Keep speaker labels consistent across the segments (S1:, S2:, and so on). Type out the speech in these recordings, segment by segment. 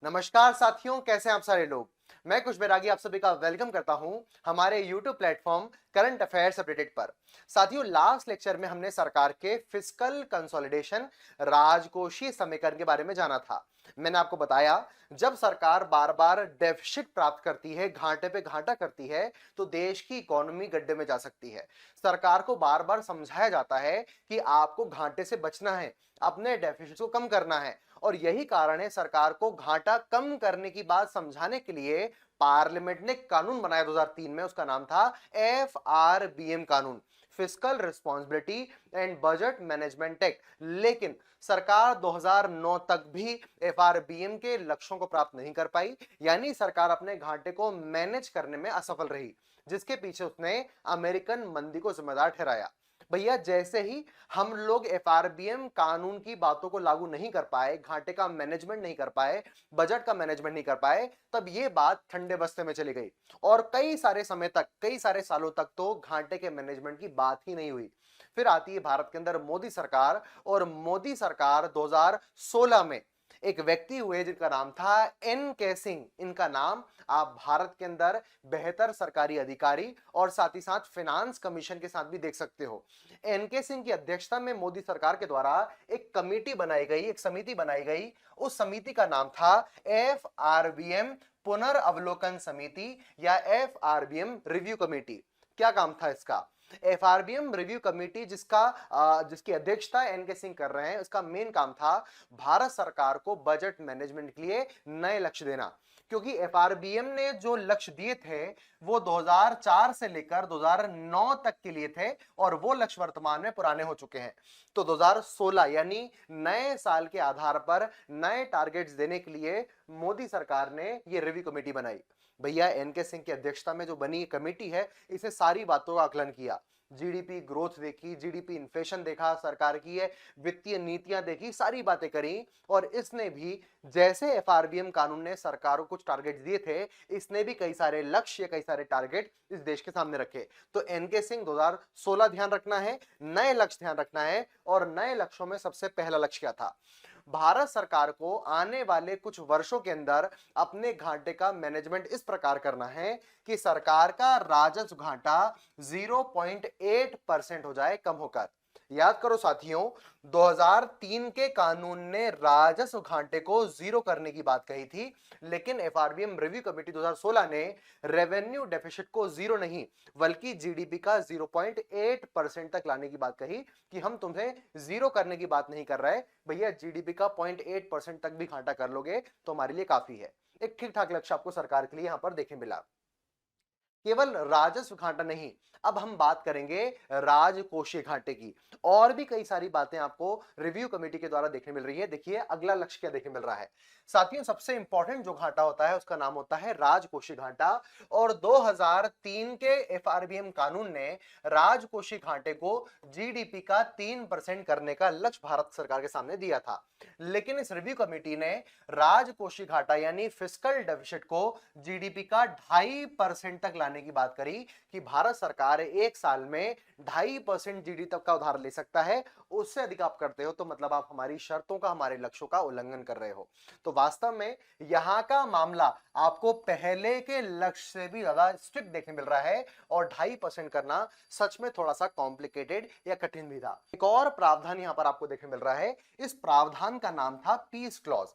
S1: नमस्कार साथियों, कैसे हैं आप सारे लोग। मैं कुश बैरागी आप सभी का वेलकम करता हूं हमारे YouTube platform current affairs updated पर। साथियों, लास्ट लेक्चर में हमने सरकार के फिस्कल कंसोलिडेशन राजकोषीय समीकरण के बारे में जाना था। मैंने आपको बताया, जब सरकार बार बार डेफिसिट प्राप्त करती है, घाटे पे घाटा करती है, तो देश की इकोनॉमी गड्ढे में जा सकती है। सरकार को बार बार समझाया जाता है कि आपको घाटे से बचना है, अपने डेफिसिट को कम करना है, और यही कारण है सरकार को घाटा कम करने की बात समझाने के लिए पार्लियामेंट ने कानून बनाया 2003 में। उसका नाम था FRBM कानून, fiscal responsibility and budget management act. लेकिन सरकार 2009 तक भी FRBM के लक्ष्यों को प्राप्त नहीं कर पाई, यानी सरकार अपने घाटे को मैनेज करने में असफल रही, जिसके पीछे उसने अमेरिकन मंदी को जिम्मेदार ठहराया। भैया, जैसे ही हम लोग FRBM कानून की बातों को लागू नहीं कर पाए, घाटे का मैनेजमेंट नहीं कर पाए, बजट का मैनेजमेंट नहीं कर पाए, तब ये बात ठंडे बस्ते में चली गई और कई सारे समय तक, कई सारे सालों तक तो घाटे के मैनेजमेंट की बात ही नहीं हुई। फिर आती है भारत के अंदर मोदी सरकार, और मोदी सरकार 2016 में एक व्यक्ति हुए जिनका नाम था NK सिंह। इनका नाम आप भारत के अंदर बेहतर सरकारी अधिकारी और साथ ही साथ फाइनेंस कमीशन के साथ भी देख सकते हो। NK सिंह की अध्यक्षता में मोदी सरकार के द्वारा एक कमेटी बनाई गई, एक समिति बनाई गई। उस समिति का नाम था FRBM पुनर्वलोकन समिति या FRBM रिव्यू कमेटी। क्या काम था इसका? FRBM रिव्यू कमेटी जिसकी अध्यक्षता NK सिंह कर रहे हैं, उसका मेन काम था भारत सरकार को बजट मैनेजमेंट के लिए नए लक्ष्य देना। क्योंकि FRBM ने जो लक्ष्य दिए थे वो 2004 से लेकर 2009 तक के लिए थे, और वो लक्ष्य वर्तमान में पुराने हो चुके हैं। तो 2016 यानी नए साल के आधार पर नए टारगेट्स देने के लिए मोदी सरकार ने ये रिव्यू कमेटी बनाई। भैया, NK सिंह की अध्यक्षता में जो बनी कमेटी है, इसे सारी बातों का आकलन किया, जीडीपी ग्रोथ देखी, जीडीपी इन्फ्लेशन देखा, सरकार की है वित्तीय नीतियां देखी, सारी बातें करी। और इसने भी, जैसे FRBM कानून ने सरकार को कुछ टारगेट दिए थे, इसने भी कई सारे लक्ष्य, कई सारे टारगेट इस देश के सामने रखे। तो NK सिंह 2016 ध्यान रखना है, नए लक्ष्य ध्यान रखना है। और नए लक्ष्यों में सबसे पहला लक्ष्य क्या था? भारत सरकार को आने वाले कुछ वर्षों के अंदर अपने घाटे का मैनेजमेंट इस प्रकार करना है कि सरकार का राजस्व घाटा 0.8% हो जाए, कम होकर। याद करो साथियों, 2003 के कानून ने राजस्व घाटे को जीरो करने की बात कही थी, लेकिन FRBM रिव्यू कमेटी 2016 ने रेवेन्यू डेफिसिट को जीरो नहीं, बल्कि जीडीपी का 0.8% तक लाने की बात कही कि हम तुम्हें जीरो करने की बात नहीं कर रहे भैया, जीडीपी का 0.8% तक भी घाटा कर लोगे तो हमारे लिए काफी है। एक ठीक ठाक लक्ष्य आपको सरकार के लिए यहां पर देखने मिला। केवल राजस्व घाटा नहीं, अब हम बात करेंगे राजकोषीय घाटे की। और भी कई सारी बातें आपको रिव्यू कमेटी के द्वारा देखने मिल रही है। देखिए अगला लक्ष्य क्या देखने मिल रहा है साथियों। सबसे इंपॉर्टेंट जो घाटा होता है उसका नाम होता है राजकोषीय घाटा। और 2003 के FRBM कानून ने राजकोषीय घाटे को जीडीपी का 3% करने का लक्ष्य भारत सरकार के सामने दिया था। लेकिन इस रिव्यू कमेटी ने राजकोषीय घाटा यानी फिस्कल डेफिसिट को जीडीपी का 2.5% तक लाने की बात करी कि भारत सरकार एक साल में 2.5% जीडीपी तक का उधार ले सकता है। उससे अधिक आप करते हो तो मतलब आप हमारी शर्तों का, हमारे लक्ष्यों का उल्लंघन कर रहे हो। तो वास्तव में यहां का मामला आपको पहले के लक्ष्य से भी ज्यादा स्ट्रिक्ट देखने मिल रहा है, और 2.5% करना सच में थोड़ा सा कॉम्प्लिकेटेड या कठिन भी था। एक और प्रावधान यहां पर आपको देखने मिल रहा है, इस प्रावधान का नाम था पीस क्लॉज।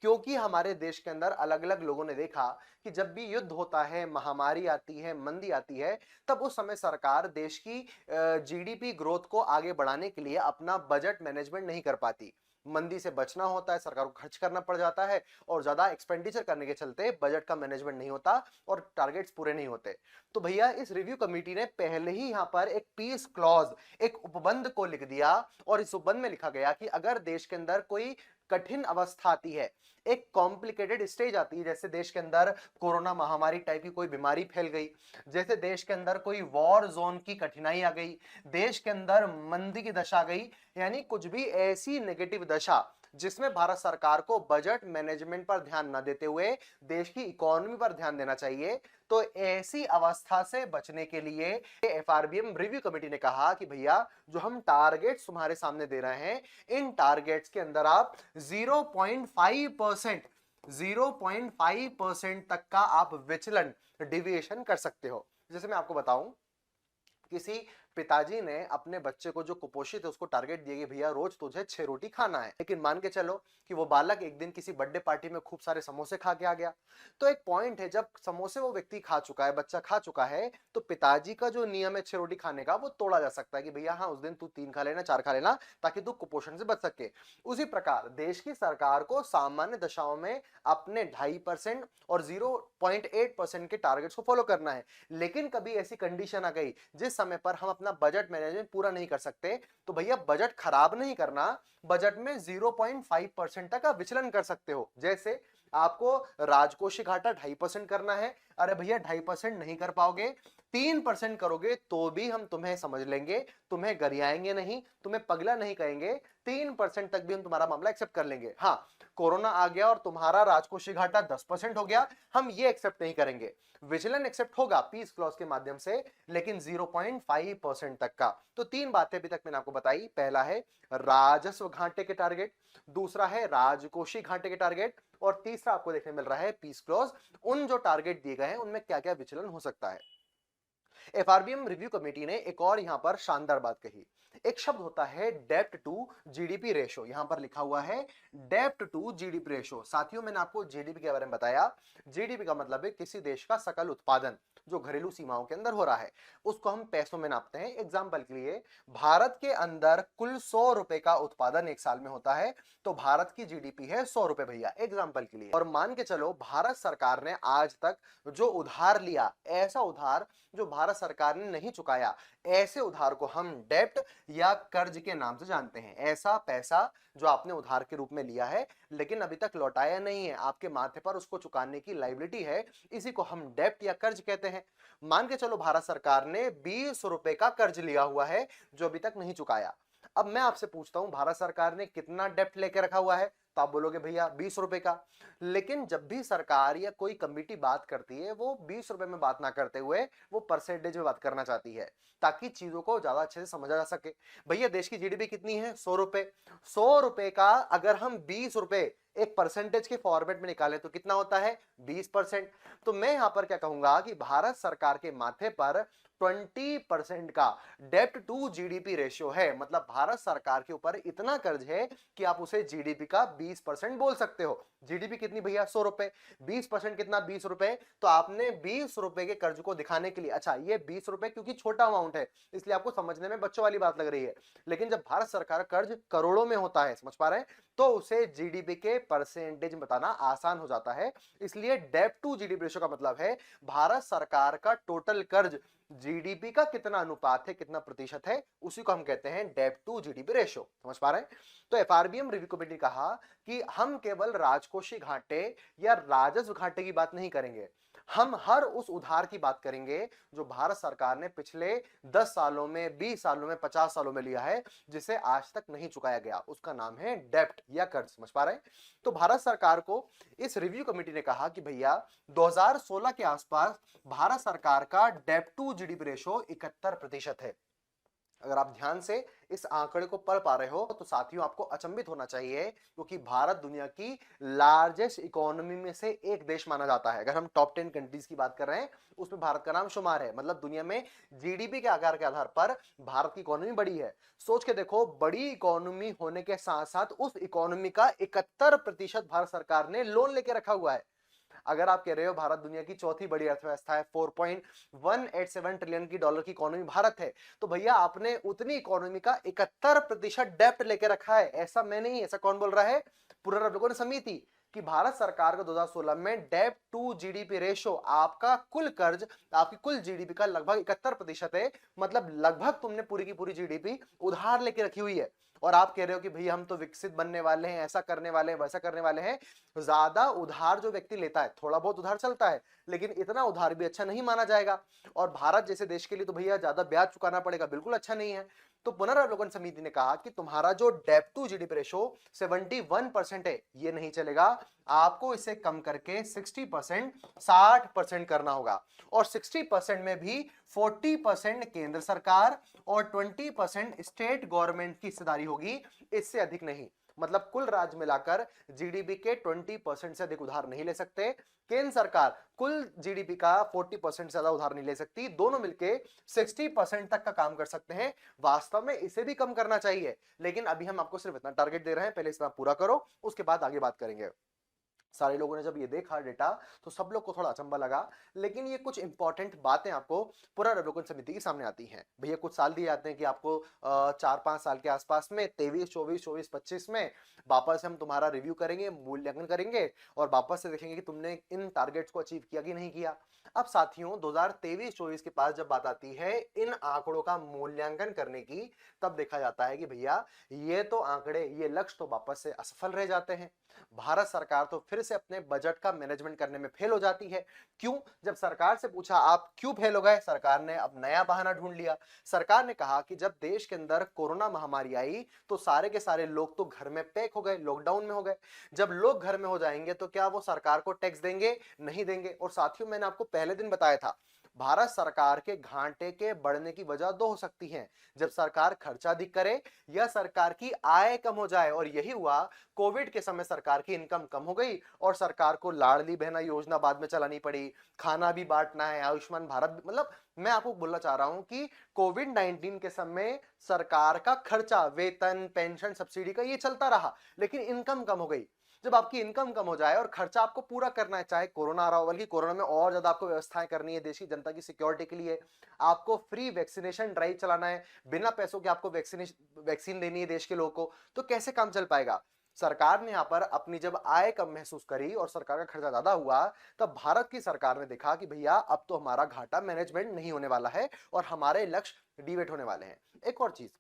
S1: क्योंकि हमारे देश के अंदर अलग अलग लोगों ने देखा कि जब भी युद्ध होता है, महामारी आती है, मंदी आती है, तब उस समय सरकार देश की जीडीपी ग्रोथ को आगे बढ़ाने के लिए अपना बजट मैनेजमेंट नहीं कर पाती। मंदी से बचना होता है, सरकार को खर्च करना पड़ जाता है, और ज्यादा एक्सपेंडिचर करने के चलते बजट का मैनेजमेंट नहीं होता और टारगेट्स पूरे नहीं होते। तो भैया, इस रिव्यू कमेटी ने पहले ही यहां पर एक पीस क्लॉज, एक उपबंध को लिख दिया, और इस उपबंध में लिखा गया कि अगर देश के अंदर कोई कठिन अवस्था आती है, एक कॉम्प्लिकेटेड स्टेज आती है, जैसे देश के अंदर कोरोना महामारी टाइप की कोई बीमारी फैल गई, जैसे देश के अंदर कोई वॉर जोन की कठिनाई आ गई, देश के अंदर मंदी की दशा आ गई, यानी कुछ भी ऐसी नेगेटिव दशा जिसमें भारत सरकार को बजट मैनेजमेंट पर ध्यान न देते हुए देश की इकोनॉमी पर ध्यान देना चाहिए, तो ऐसी अवस्था से बचने के लिए FRBM रिव्यू कमेटी ने कहा कि भैया, जो हम टारगेट्स तुम्हारे सामने दे रहे हैं, इन टारगेट्स के अंदर आप 0.5% 0.5% तक का आप विचलन, डिविएशन कर सकते हो। जैसे मैं आपको बताऊं, किसी पिताजी ने अपने बच्चे को जो कुपोषित है उसको टारगेट दिया कि भैया रोज तुझे 6 रोटी खाना है, लेकिन मान के चलो कि वो बालक एक दिन किसी बर्थडे पार्टी में खूब सारे समोसे खा के आ गया। तो एक पॉइंट है, जब समोसे वो व्यक्ति खा चुका है, बच्चा खा चुका है, तो पिताजी का जो नियम है 6 रोटी खाने का वो तोड़ा जा सकता है कि भैया हाँ उस दिन तू 3 खा लेना, 4 खा लेना, ताकि तू कुपोषण से बच सके। उसी प्रकार देश की सरकार को सामान्य दशाओं में अपने 2.5% और 0.8% के टारगेट्स को फॉलो करना है। लेकिन कभी ऐसी कंडीशन आ गई जिस समय पर हम अपना बजट मैनेजमेंट पूरा नहीं कर सकते, तो भैया बजट खराब नहीं करना, बजट में 0.5% तक आप विचलन कर सकते हो। जैसे आपको राजकोषीय घाटा 2.5% करना है, अरे भैया 2.5% नहीं कर पाओगे, 3% करोगे तो भी हम तुम्हें समझ लेंगे, तुम्हें गरियाएंगे नहीं, तुम्हें पगला नहीं कहेंगे, 3% तक भी हम तुम्हारा मामला एक्सेप्ट कर लेंगे। हाँ, कोरोना आ गया और तुम्हारा राजकोषीय घाटा 10% हो गया, हम ये एक्सेप्ट नहीं करेंगे। विजिलेंस एक्सेप्ट होगा पीस क्लॉज के माध्यम से, लेकिन 0.5% तक का। तो 3 बातें अभी तक मैंने आपको बताई। पहला है राजस्व घाटे के टारगेट, दूसरा है राजकोषीय घाटे के टारगेट, और तीसरा आपको देखने मिल रहा है पीस क्लॉज। उन जो टारगेट दिए गए हैं उनमें क्या क्या विचलन हो सकता है। एफआरबीएम रिव्यू कमेटी ने एक और यहां पर शानदार बात कही। एक शब्द होता है डेप्ट टू जीडीपी रेशो, यहां पर लिखा हुआ है डेप्ट टू जीडीपी रेशो। साथियों, मैंने आपको जीडीपी के बारे में बताया। जीडीपी का मतलब है किसी देश का सकल उत्पादन जो घरेलू सीमाओं के अंदर हो रहा है, उसको हम पैसों में नापते हैं। एग्जाम्पल के लिए, भारत के अंदर कुल 100 रुपए का उत्पादन एक साल में होता है, तो भारत की जीडीपी है 100 रुपए भैया, एग्जाम्पल के लिए। और मान के चलो भारत सरकार ने आज तक जो उधार लिया, ऐसा उधार जो भारत सरकार ने नहीं चुकाया, ऐसे उधार को हम डेब्ट या कर्ज के नाम से जानते हैं। ऐसा पैसा जो आपने उधार के रूप में लिया है लेकिन अभी तक लौटाया नहीं है, आपके माथे पर उसको चुकाने की लायबिलिटी है, इसी को हम डेब्ट या कर्ज कहते हैं। मान के चलो भारत सरकार ने 20 रुपए का कर्ज लिया हुआ है जो अभी तक नहीं चुकाया। अब मैं आपसे पूछता हूं भारत सरकार ने कितना डेप्ट लेके रखा हुआ है, तो आप बोलोगे भैया 20 रुपए का। लेकिन जब भी सरकार या कोई कमिटी बात करती है, वो 20 रुपए में बात ना करते हुए वो परसेंटेज में बात करना चाहती है, ताकि चीजों को ज्यादा अच्छे से समझा जा सके। भैया देश की जीडीपी कितनी है? 100 रुपए। 100 रुपए का अगर हम 20 रुपए एक परसेंटेज के फॉर्मेट में निकाले तो कितना होता है? 20%। तो मैं यहां पर क्या कहूंगा कि भारत सरकार के माथे पर 20% का डेप्ट टू जीडीपी रेशियो है। मतलब भारत सरकार के ऊपर इतना कर्ज है कि आप उसे जीडीपी का 20% बोल सकते हो। जीडीपी कितनी भैया? 100 रुपए। 20% कितना? 20 रुपए। तो आपने 20 रुपए के कर्ज को दिखाने के लिए, अच्छा ये 20 रुपए क्योंकि छोटा अमाउंट है इसलिए आपको समझने में बच्चों वाली बात लग रही है, लेकिन जब भारत सरकार कर्ज करोड़ों में होता है, समझ पा रहे हैं, तो उसे जीडीपी के परसेंटेज बताना आसान हो जाता है। इसलिए डेप्ट टू जीडीपी रेशियो का मतलब है भारत सरकार का टोटल कर्ज जीडीपी का कितना अनुपात है, कितना प्रतिशत है, उसी को हम कहते हैं डेब्ट टू जीडीपी रेशियो। समझ पा रहे हैं? तो एफआरबीएम रिव्यू कमेटी ने कहा कि हम केवल राजकोषीय घाटे या राजस्व घाटे की बात नहीं करेंगे, हम हर उस उधार की बात करेंगे जो भारत सरकार ने पिछले 10 सालों में, 20 सालों में, 50 सालों में लिया है, जिसे आज तक नहीं चुकाया गया। उसका नाम है डेब्ट या कर्ज। समझ पा रहे हैं? तो भारत सरकार को इस रिव्यू कमेटी ने कहा कि भैया 2016 के आसपास भारत सरकार का डेब्ट टू जीडीपी रेशो 71% है। अगर आप ध्यान से इस आंकड़े को पढ़ पा रहे हो तो साथियों आपको अचंभित होना चाहिए, क्योंकि भारत दुनिया की लार्जेस्ट इकोनॉमी में से एक देश माना जाता है। अगर हम टॉप 10 कंट्रीज की बात कर रहे हैं उसमें भारत का नाम शुमार है। मतलब दुनिया में जीडीपी के आकार के आधार पर भारत की इकोनॉमी बड़ी है। सोच के देखो, बड़ी इकोनॉमी होने के साथ साथ उस इकोनॉमी का 71% भारत सरकार ने लोन लेके रखा हुआ है। अगर आप कह रहे हो भारत दुनिया की चौथी बड़ी अर्थव्यवस्था है, 4.187 ट्रिलियन की डॉलर की इकोनॉमी भारत है, तो भैया आपने उतनी इकोनॉमी का 71% डेप्ट लेके रखा है। ऐसा मैं नहीं, ऐसा कौन बोल रहा है? पुनर्वलोकन समिति, कि भारत सरकार का 2016 में डेप्ट टू जीडीपी रेशो, आपका कुल कर्ज आपकी कुल जीडीपी का लगभग 71% है। मतलब लगभग तुमने पूरी की पूरी जीडीपी उधार लेके रखी हुई है। और आप कह रहे हो कि भैया हम तो विकसित बनने वाले हैं, ऐसा करने वाले हैं, वैसा करने वाले हैं। ज्यादा उधार जो व्यक्ति लेता है, थोड़ा बहुत उधार चलता है, लेकिन इतना उधार भी अच्छा नहीं माना जाएगा। और भारत जैसे देश के लिए तो भैया ज्यादा ब्याज चुकाना पड़ेगा, बिल्कुल अच्छा नहीं है। तो पुनर्वलोकन समिति ने कहा कि तुम्हारा जो डेब्ट टू जीडीपी रेशो 71% है, ये नहीं चलेगा, आपको इसे कम करके 60%, 60% करना होगा। और 60% में भी 40% केंद्र सरकार और 20% स्टेट गवर्नमेंट की हिस्सेदारी होगी, इससे अधिक नहीं। मतलब कुल राज्य मिलाकर जीडीपी के 20% से अधिक उधार नहीं ले सकते। केंद्र सरकार कुल जीडीपी का 40% से ज्यादा उधार नहीं ले सकती। दोनों मिलके 60% तक का काम कर सकते हैं। वास्तव में इसे भी कम करना चाहिए, लेकिन अभी हम आपको सिर्फ इतना टारगेट दे रहे हैं, पहले इतना पूरा करो, उसके बाद आगे बात करेंगे। सारे लोगों ने जब ये देखा डेटा तो सब लोग को थोड़ा अचंभा लगा, लेकिन ये कुछ इंपॉर्टेंट बातें आपको पुनर्वलोकन समिति के सामने आती हैं। भैया कुछ साल दिए जाते हैं कि आपको 4-5 साल के आसपास में 23, 24, 24, 25 में वापस हम तुम्हारा रिव्यू करेंगे, मूल्यांकन करेंगे और वापस से देखेंगे कि तुमने इन टारगेट्स को अचीव किया कि नहीं किया। अब साथियों 2023-24 के पास जब बात आती है इन आंकड़ों का मूल्यांकन करने की, तब देखा जाता है कि भैया ये तो आंकड़े, ये लक्ष्य तो वापस से असफल रह जाते हैं। भारत सरकार तो फिर से अपने बजट का मैनेजमेंट करने में फेल हो जाती है। क्यों? जब सरकार से पूछा आप क्यों फेल हो गए, सरकार ने अब नया बहाना ढूंढ लिया। सरकार ने कहा कि जब देश के अंदर कोरोना महामारी आई तो सारे के सारे लोग तो घर में पैक हो गए, लॉकडाउन में हो गए। जब लोग घर में हो जाएंगे तो क्या वो सरकार को टैक्स देंगे? नहीं देंगे। और साथियों मैंने आपको पहले दिन बताया था, भारत सरकार के घाटे के बढ़ने की वजह दो हो सकती हैं, जब सरकार खर्चा अधिक करे या सरकार की आय कम हो जाए। और यही हुआ, कोविड के समय सरकार की इनकम कम हो गई और सरकार को लाडली बहना योजना बाद में चलानी पड़ी, खाना भी बांटना है, आयुष्मान भारत मतलब मैं आपको बोलना चाह रहा हूं कि कोविड-19 के समय सरकार का खर्चा, वेतन, पेंशन, सब्सिडी का ये चलता रहा, लेकिन इनकम कम हो गई। जब आपकी इनकम कम हो जाए और खर्चा आपको पूरा करना है, चाहे कोरोना आ रहा हो, बल्कि कोरोना में और ज्यादा आपको व्यवस्थाएं करनी है देश की जनता की सिक्योरिटी के लिए, आपको फ्री वैक्सीनेशन ड्राइव चलाना है, बिना पैसों के आपको वैक्सीन देनी है देश के लोगों को, तो कैसे काम चल पाएगा? सरकार ने यहां पर अपनी जब आय कम महसूस करी और सरकार का खर्चा ज्यादा हुआ, तब भारत की सरकार ने देखा कि भैया अब तो हमारा घाटा मैनेजमेंट नहीं होने वाला है और हमारे लक्ष्य डिवेट होने वाले हैं। एक और चीज,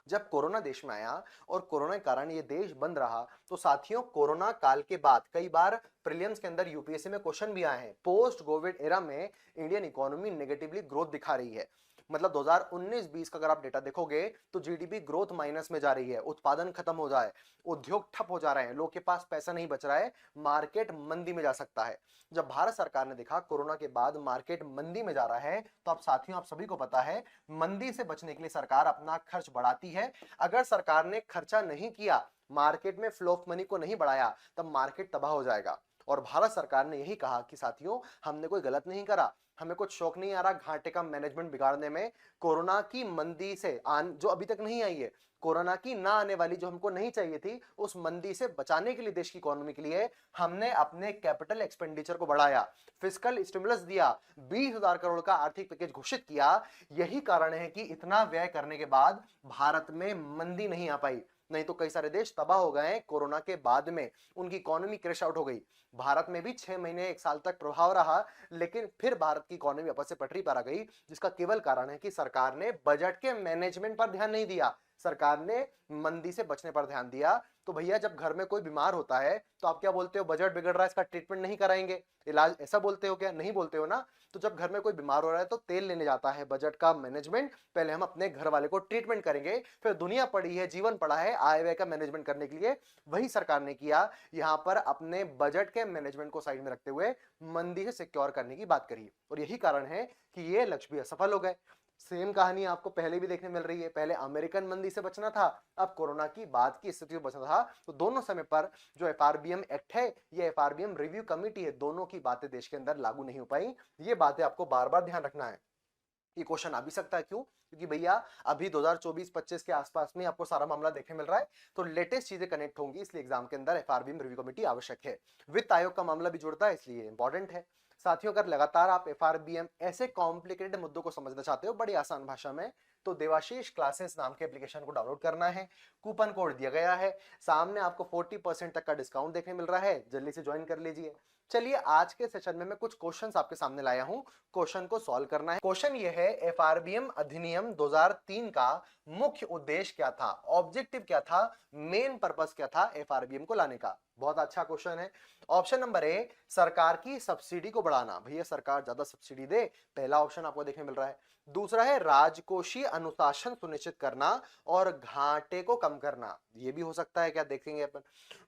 S1: जब कोरोना देश में आया और कोरोना के कारण ये देश बंद रहा, तो साथियों कोरोना काल के बाद कई बार प्रीलिम्स के अंदर यूपीएससी में क्वेश्चन भी आए हैं, पोस्ट कोविड एरा में इंडियन इकोनॉमी नेगेटिवली ग्रोथ दिखा रही है। मतलब 2019-20 का अगर आप डेटा देखोगे तो जीडीपी ग्रोथ माइनस में जा रही है, उत्पादन खत्म हो जाए, उद्योग ठप हो जा रहे हैं, लोग के पास पैसा नहीं बच रहा है, मार्केट मंदी में जा सकता है। जब भारत सरकार ने देखा कोरोना के बाद मार्केट मंदी में जा रहा है, तो अब साथियों आप सभी को पता है मंदी से बचने के लिए सरकार अपना खर्च बढ़ाती है। अगर सरकार ने खर्चा नहीं किया, मार्केट में फ्लो ऑफ मनी को नहीं बढ़ाया, तब मार्केट तबाह हो जाएगा। और भारत सरकार ने यही कहा कि साथियों हमने कोई गलत नहीं करा, हमें कुछ शौक नहीं आ रहा घाटे का मैनेजमेंट बिगाड़ने में। कोरोना की मंदी से जो अभी तक नहीं आई है, कोरोना की ना आने वाली जो हमको नहीं चाहिए थी, उस मंदी से बचाने के लिए देश की इकोनॉमी के लिए हमने अपने कैपिटल एक्सपेंडिचर को बढ़ाया, फिस्कल स्टिमुलस दिया, 20,000 करोड़ का आर्थिक पैकेज घोषित किया। यही कारण है कि इतना व्यय करने के बाद भारत में मंदी नहीं आ पाई, नहीं तो कई सारे देश तबाह हो गए कोरोना के बाद में, उनकी इकोनॉमी क्रैश आउट हो गई। भारत में भी 6 महीने 1 साल तक प्रभाव रहा, लेकिन फिर भारत की इकोनॉमी वापस से पटरी पर आ गई, जिसका केवल कारण है कि सरकार ने बजट के मैनेजमेंट पर ध्यान नहीं दिया, सरकार ने मंदी से बचने पर ध्यान दिया। तो भैया जब घर में कोई बीमार होता है तो आप क्या बोलते हो? बजट बिगड़ रहा है, इसका ट्रीटमेंट नहीं कराएंगे, इलाज, ऐसा बोलते हो क्या? नहीं बोलते हो ना। तो जब घर में कोई बीमार हो रहा है तो तेल लेने जाता है बजट का मैनेजमेंट, पहले हम अपने घर वाले को ट्रीटमेंट करेंगे, फिर दुनिया पड़ी है, जीवन पड़ा है आय व्यय का मैनेजमेंट करने के लिए। वही सरकार ने किया, यहां पर अपने बजट के मैनेजमेंट को साइड में रखते हुए मंदी से सिक्योर करने की बात करी, और यही कारण है कि ये लक्ष्य भी असफल हो गए। सेम कहानी आपको पहले भी देखने मिल रही है, पहले अमेरिकन मंदी से बचना था, अब कोरोना की बाद की स्थिति से बचना था। तो दोनों समय पर जो एफआरबीएम एक्ट है, ये एफआरबीएम रिव्यू कमेटी है, दोनों की बातें देश के अंदर लागू नहीं हो पाई। ये बातें आपको बार बार ध्यान रखना है। ये क्वेश्चन आ भी सकता है, क्यों? क्योंकि भैया अभी 2024-25 के आसपास में आपको सारा मामला देखने मिल रहा है, तो लेटेस्ट चीजें कनेक्ट होंगी, इसलिए एग्जाम के अंदर एफआरबीएम रिव्यू कमेटी आवश्यक है। वित्त आयोग का मामला भी जुड़ता है, इसलिए इंपॉर्टेंट है। साथियों अगर लगातार आप एफआरबीएम ऐसे कॉम्प्लिकेटेड मुद्दों को समझना चाहते हो बड़ी आसान भाषा में, तो देवाशीष क्लासेस नाम के एप्लीकेशन को डाउनलोड करना है। कूपन कोड दिया गया है, सामने आपको 40% तक का डिस्काउंट देखने मिल रहा है, जल्दी से ज्वाइन कर लीजिए। चलिए आज के सेशन में मैं कुछ क्वेश्चंस आपके सामने लाया हूं, क्वेश्चन को सॉल्व करना है। क्वेश्चन ये है, एफआरबीएम अधिनियम 2003 का मुख्य उद्देश्य क्या था, ऑब्जेक्टिव क्या था, मेन पर्पस क्या था एफआरबीएम को लाने का? बहुत अच्छा क्वेश्चन है। ऑप्शन नंबर ए, सरकार की सब्सिडी को बढ़ाना, भैया सरकार ज्यादा सब्सिडी दे, पहला ऑप्शन आपको देखने मिल रहा है। दूसरा है राजकोषीय अनुशासन सुनिश्चित करना और घाटे को कम करना, ये भी हो सकता है, क्या देखेंगे अपन।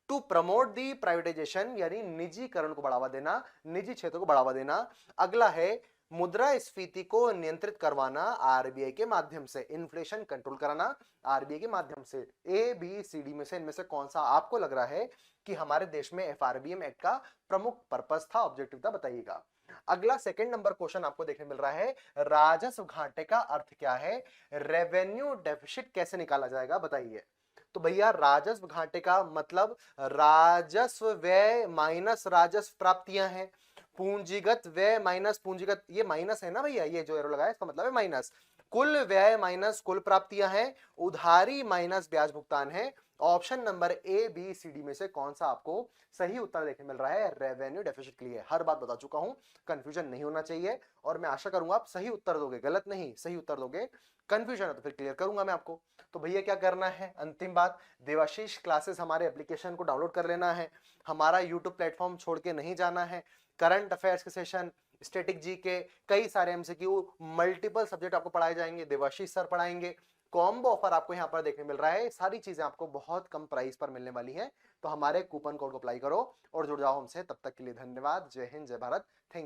S1: टू प्रमोट दी प्राइवेटाइजेशन, यानी निजीकरण को बढ़ावा देना, निजी क्षेत्र को बढ़ावा देना। अगला है मुद्रास्फीति को नियंत्रित करवाना आरबीआई के माध्यम से, इन्फ्लेशन कंट्रोल कराना आरबीआई के माध्यम से। ए बी सी डी में से इनमें से कौन सा आपको लग रहा है कि हमारे देश में एफआरबीएम एक्ट का प्रमुख पर्पस था, ऑब्जेक्टिव था, बताइएगा। अगला सेकंड नंबर क्वेश्चन आपको देखने मिल रहा है, राजस्व घाटे का अर्थ क्या है, रेवेन्यू डेफिसिट कैसे निकाला जाएगा, बताइए। तो भैया राजस्व घाटे का मतलब राजस्व व्यय माइनस राजस्व प्राप्तियां हैं, पूंजीगत व्यय माइनस पूंजीगत, ये माइनस है ना भैया, ये जो एरो लगाया इसका मतलब है माइनस, कुल व्यय माइनस कुल प्राप्तियां हैं, उधारी माइनस ब्याज भुगतान है। Option number A B C D में से कौन सा आपको सही उत्तर देखने मिल रहा है रेवेन्यू डेफिसिट के लिए। हर बात बता चुका हूं, कंफ्यूजन नहीं होना चाहिए और मैं आशा करूंगा आप सही उत्तर दोगे, गलत नहीं सही उत्तर दोगे। कंफ्यूजन है तो फिर क्लियर करूंगा मैं आपको। तो भैया क्या करना है, अंतिम बात, देवाशीष क्लासेस हमारे एप्लीकेशन को डाउनलोड कर लेना है, हमारा यूट्यूब प्लेटफॉर्म छोड़ के नहीं जाना है। करंट अफेयर्स के सेशन, स्टैटिक जी के, कई सारे एमसीक्यू, मल्टीपल सब्जेक्ट आपको पढ़ाए जाएंगे, देवाशीष सर पढ़ाएंगे। कॉम्बो ऑफर आपको यहाँ पर देखने मिल रहा है, सारी चीजें आपको बहुत कम प्राइस पर मिलने वाली हैं। तो हमारे कूपन कोड को अप्लाई करो और जुड़ जाओ हमसे। तब तक के लिए धन्यवाद, जय हिंद, जय भारत, थैंक